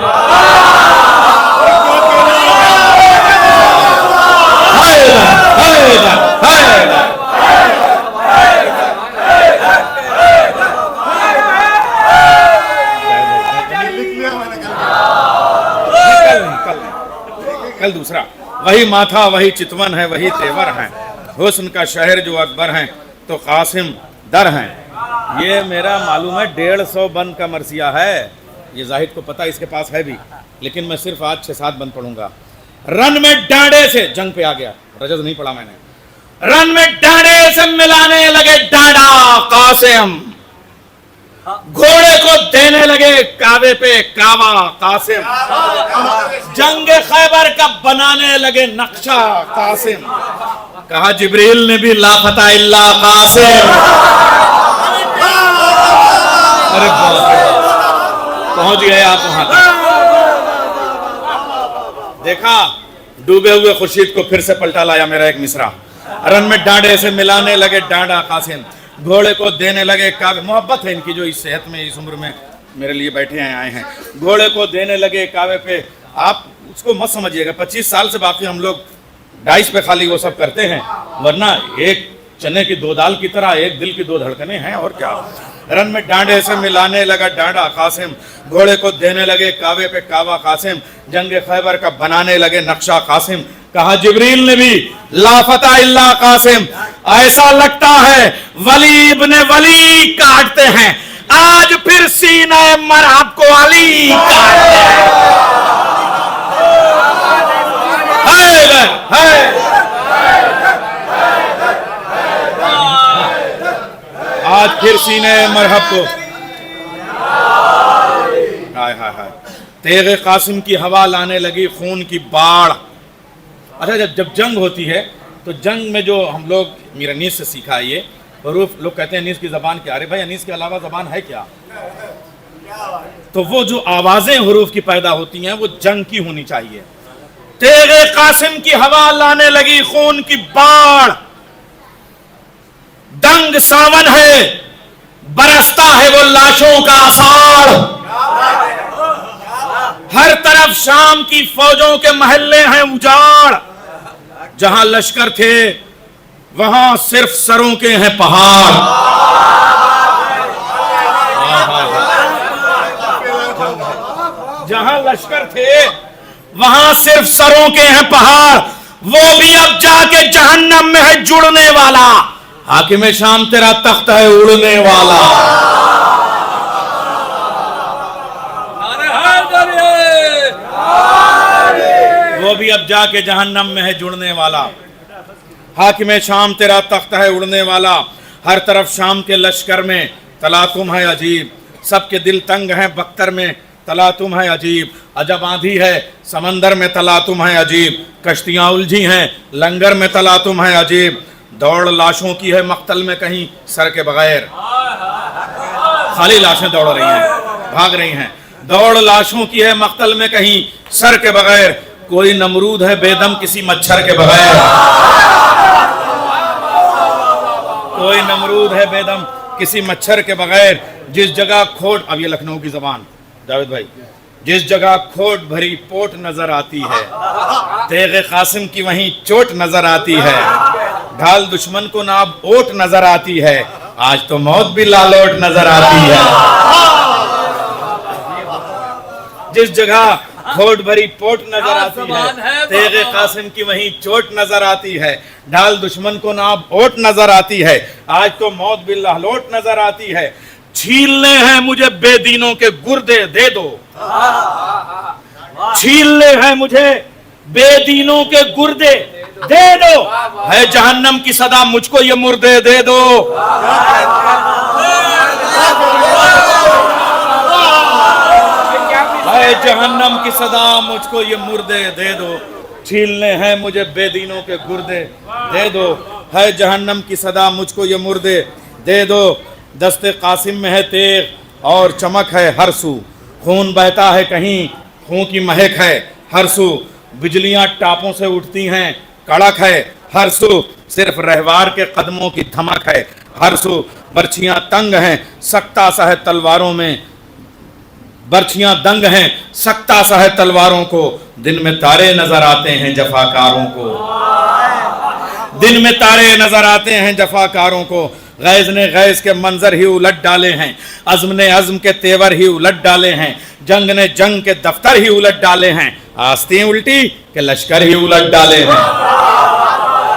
कल दूसरा, वही माथा वही चितवन है, वही तेवर हैं, हुस्न का शहर जो अकबर हैं तो कासिम दर हैं। ये मेरा मालूम है 150 बंद का मरसिया है, ये जाहिद को पता इसके पास है भी, लेकिन मैं सिर्फ आज 6-7 बंद पढ़ूंगा। रन में डांडे से जंग पे आ गया, रजत नहीं पढ़ा मैंने। रन में डांडे से मिलाने लगे डांडा कासिम, घोड़े को देने लगे कावे पे कावा कासिम, जंग खैबर का बनाने लगे नक्शा कासिम। कहा जिब्रील ने भी लाफता इल्ला कासिम। अरे पहुंच गए आप वहां तक। देखा डूबे हुए खुर्शीद को फिर से पलटा लाया मेरा एक मिसरा। रन में डांडे से मिलाने लगे डांडा कासिम, घोड़े को देने लगे कावे। मोहब्बत है इनकी जो इस सेहत में इस उम्र में मेरे लिए बैठे आए हैं। घोड़े को देने लगे कावे पे। आप उसको मत समझिएगा 25 साल से बाकी हम लोग डाइस पे खाली वो सब करते हैं, वरना एक चने की दो दाल की तरह एक दिल की दो धड़कनें हैं और क्या। रन में डांडे से मिलाने लगा डांडा कासिम, घोड़े को देने लगे कावे पे कावा कासिम, जंग खैबर का बनाने लगे नक्शा कासिम। कहा जिब्रील ने भी लाफता इल्ला कासिम। ऐसा लगता है वली इब्ने वली काटते हैं, आज फिर सीना मरहब को अली काटते हैं। आज फिर सीने मरहब को। हाय हाय हाय। तेगे कासिम की हवा लाने लगी खून की बाढ़। अच्छा जब जंग होती है तो जंग में जो हम लोग मीर अनीस से सीखा है ये हरूफ, लोग कहते हैं अनीस की जबान क्या। अरे भाई अनीस के अलावा जबान है क्या? तो वो जो आवाजें हरूफ की पैदा होती हैं वो जंग की होनी चाहिए। तेगे कासिम की हवा लाने लगी खून की बाढ़, दंग सावन है बरसता है वो लाशों का आसार। हर तरफ शाम की फौजों के महल्ले हैं उजाड़, जहां लश्कर थे वहां सिर्फ सरों के हैं पहाड़। जहां लश्कर थे वहां सिर्फ सरों के हैं पहाड़, वो भी अब जाके जहन्नम में है जुड़ने वाला। हाकिम शाम तेरा तख्त है उड़ने वाला। वो भी अब जाके जहन्नम में है जुड़ने वाला। हाकिम शाम तेरा तख्त है उड़ने वाला, हर तरफ शाम के लश्कर में तलातुम है अजीब, सबके दिल तंग हैं बख्तर में तलातुम है अजीब। अजब आंधी है समंदर में तलातुम है अजीब, कश्तियां उलझी हैं लंगर में तलातुम है अजीब। दौड़ लाशों की है मक्तल में कहीं सर के बगैर, खाली लाशें दौड़ रही हैं भाग रही हैं। दौड़ लाशों की है मक्तल में कहीं सर के बगैर, कोई नमरूद है बेदम किसी मच्छर के बगैर। कोई नमरूद है बेदम किसी मच्छर के बगैर। जिस जगह खोट, अब ये लखनऊ की जबान जावेद भाई, जिस जगह खोट भरी पोट नजर आती है तेगे कासिम की वहीं चोट नजर आती है। ढाल दुश्मन को नाब ओट नजर आती है, आज तो मौत भी लालोट नजर आती है। जिस जगह खोट भरी पोट नजर आती है तेगे कासिम की वहीं चोट नजर आती है। ढाल दुश्मन को नाब ओट नजर आती है, आज तो मौत भी लालोट नजर आती है। छीलने हैं मुझे बेदीनों के गुर्दे दे दो, छीलने हैं मुझे बेदीनों के गुर्दे दे दो, है जहन्नम की सदा मुझको ये मुर्दे दे दो। है जहन्नम की सदा मुझको ये मुर्दे दे दो, छीलने हैं मुझे बेदीनों के गुर्दे दे दो, है जहन्नम की सदा मुझको ये मुर्दे दे दो। दस्ते कासिम में है तेग और चमक है हर सू, खून बहता है कहीं खून की महक है हर सू। बिजलियां टापों से उठती हैं कड़क है हर सू, सिर्फ रहवार के कदमों की धमक है हर सू। बर्छियां तंग हैं सख्ता सा है तलवारों में, बर्छियां दंग हैं सख्ता सा है तलवारों को। दिन में तारे नजर आते हैं जफाकारों को, दिन में तारे नजर आते हैं जफाकारों को। गैज ने गैज के मंजर ही उलट डाले हैं, अज़्म ने अज़्म के तेवर ही उलट डाले हैं, जंग ने जंग के दफ्तर ही उलट डाले हैं। आस्तीं उल्टी के लश्कर ही उलट डाले हैं,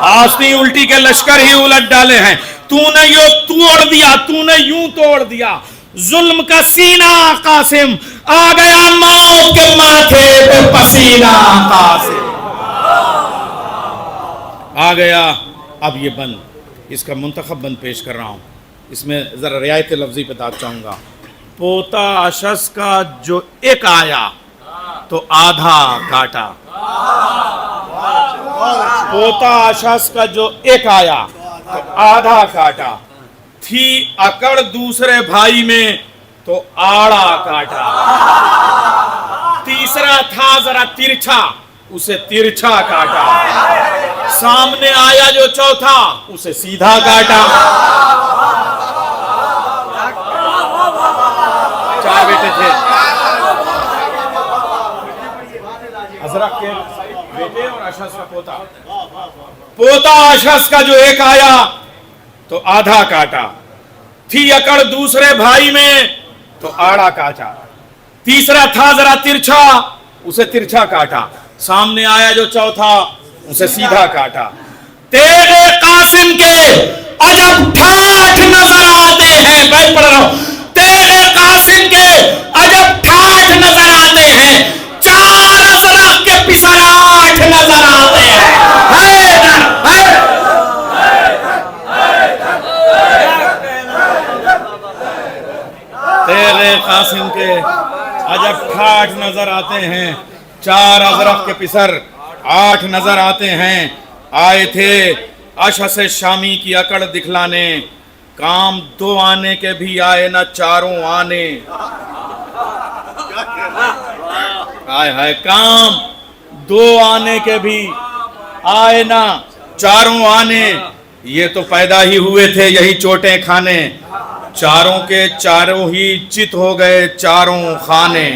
आस्तीं उल्टी के लश्कर ही उलट डाले हैं। तूने यूं तोड़ दिया, तूने यूं तोड़ दिया जुल्म का सीना कासिम, आ गया मौत के माथे पे पसीना कासिम। आ गया। अब ये बंद, इसका मुंतखब बंद पेश कर रहा हूँ, इसमें ज़रा रियायत लफ्ज़ी पे दाद चाहूँगा। पोता अशस का जो एक आया तो आधा काटा। पोता अशस का जो एक आया तो आधा काटा। थी अकड़ दूसरे भाई में तो आड़ा काटा। तीसरा था जरा तिरछा, उसे तिरछा काटा। सामने आया जो चौथा, उसे सीधा काटा। चार बेटे थे, अजरक के बेटे और अशस का पोता। पोता अशस का जो एक आया तो आधा काटा। थी अकड़ दूसरे भाई में तो आड़ा काटा। तीसरा था जरा तिरछा, उसे तिरछा काटा। सामने आया जो चौथा, उसे सीधा काटा। तेरे कासिम के अजब ठाठ नजर आते हैं। मैं पढ़ रहा हूं, तेरे कासिम के अजब ठाठ नजर आते हैं। चार अजरक के पिसराठ नजर आते हैं। तेरे कासिम के अजब ठाठ नजर आते हैं। चार अजरक के पिसर आठ नजर आते हैं। आए थे अशस शामी की अकड़ दिखलाने। काम दो आने के भी आए ना चारों आने। हाय हाय, काम दो आने के भी आए ना चारों आने। ये तो पैदा ही हुए थे यही चोटें खाने। चारों के चारों ही चित हो गए चारों खाने।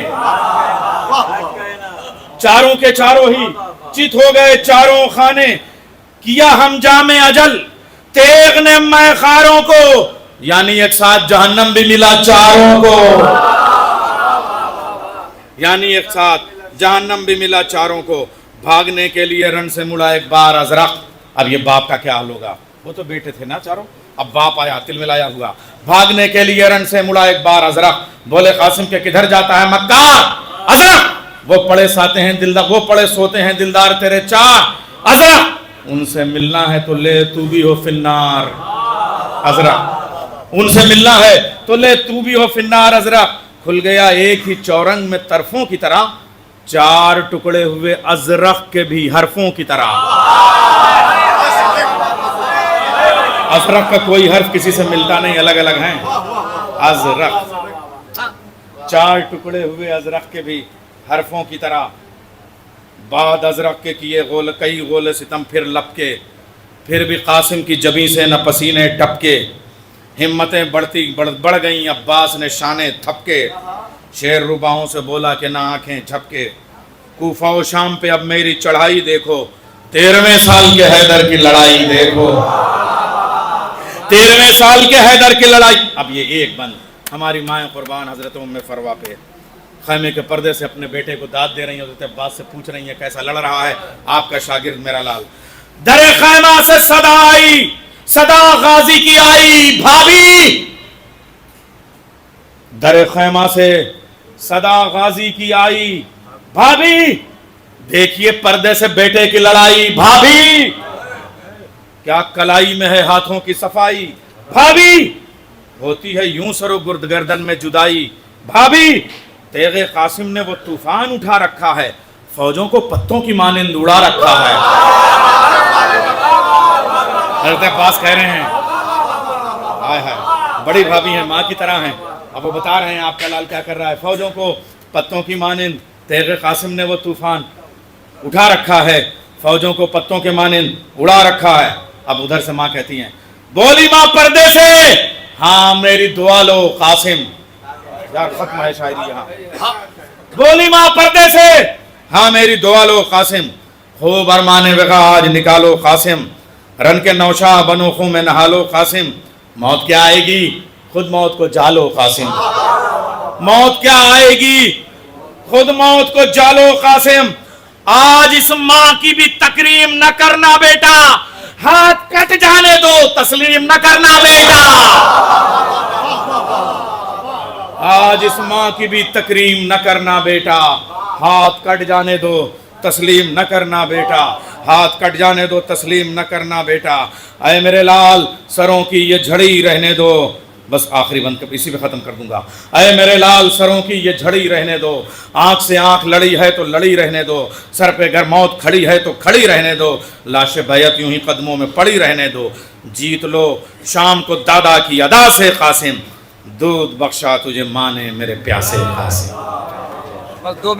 चारों के चारों ही चित हो गए चारों खाने। किया हम जामे अजल तेग ने मैखारों को, यानी एक साथ जहन्नम भी मिला चारों को। यानी एक साथ जहन्नम भी मिला चारों को। भागने के लिए रन से मुड़ा एक बार अजरक। अब ये बाप का क्या हाल होगा? वो तो बेटे थे ना चारों, अब बाप आया तिल मिलाया हुआ। भागने के लिए रन से मुड़ा एक बार अजरक। बोले कासिम के किधर जाता है मक्कार? अजरक वो पड़े साते हैं दिलदार, वो पड़े सोते हैं दिलदार तेरे चार। अजरक उनसे मिलना है तो ले तू भी हो फिन्नार। अजरक उनसे मिलना है तो ले तू भी हो फिन्नार। अजरक खुल गया एक ही चौरंग में तरफों की तरह। चार टुकड़े हुए अजरक के भी हरफों की तरह। अजरक का कोई हर्फ किसी से मिलता नहीं, अलग अलग हैं। अजरक चार टुकड़े हुए अजरक के भी हरफों की तरह। बाद अजरक के किए गोल कई गोले सितम फिर लपके। फिर भी कासिम की जबी से न पसीने टपके। हिम्मतें बढ़ गईं अब्बास ने शाने थपके। शेर रुबाओं से बोला कि ना आंखें झपके। कूफा व शाम पे अब मेरी चढ़ाई देखो। 13वें साल के हैदर की लड़ाई देखो। 13वें साल के हैदर की लड़ाई। अब ये एक बंद हमारी माएँ कुर्बान हजरत उम्मे फरवा पे खैमे के पर्दे से अपने बेटे को दाद दे रही हैं। हजरत अब्बास से पूछ रही हैं कैसा लड़ रहा है आपका शागिर्द मेरा लाल। दरे खैमा से सदा आई, सदा गाजी की आई भाभी। दरे खैमा से सदा गाजी की आई भाभी। देखिए पर्दे से बेटे की लड़ाई भाभी। क्या कलाई में है हाथों की सफाई भाभी। होती है यूं सरो गुर्द गर्दन में जुदाई भाभी। तेगे कासिम ने वो तूफान उठा रखा है। फौजों को पत्तों की मानिंद उड़ा रखा है। हजरत अब्बास कह रहे हैं हाय हाय बड़ी भाभी हैं, माँ की तरह हैं। अब वो बता रहे हैं आपका लाल क्या कर रहा है। फौजों को पत्तों की मानिंद तेगे कासिम ने वो तूफान उठा रखा है। फौजों को पत्तों के मानिंद उड़ा रखा है। अब उधर से माँ कहती हैं बोली माँ पर्दे से हाँ मेरी दुआ लो कासिम। यार खत्म है शायरी यहाँ। बोली माँ पर्दे से हाँ मेरी दुआ लो कासिम। खूब अरमाने वगा आज निकालो कासिम। रन के नौशाह बनो खूं में नहा लो कासिम। मौत क्या आएगी खुद मौत को जालो कासिम। मौत क्या आएगी खुद मौत को जालो कासिम। आज इस माँ की भी तकरीम न करना बेटा। हाथ कट जाने दो तस्लीम न करना बेटा। आज इस माँ की भी तकरीम न करना बेटा। हाथ कट जाने दो तस्लीम न करना बेटा। हाथ कट जाने दो तस्लीम न करना बेटा। अय मेरे लाल सरों की ये झड़ी रहने दो। बस आखिरी बंद इसी पे ख़त्म कर दूंगा। अय मेरे लाल सरों की ये झड़ी रहने दो, आँख से आँख लड़ी है तो लड़ी रहने दो, सर पे अगर मौत खड़ी है तो खड़ी रहने दो, लाशे बैत यूं ही कदमों में पड़ी रहने दो। जीत लो शाम को दादा की अदा से कासिम, दूध बख्शा तुझे माँ ने मेरे प्यासे कासिम। बस 2 मिनट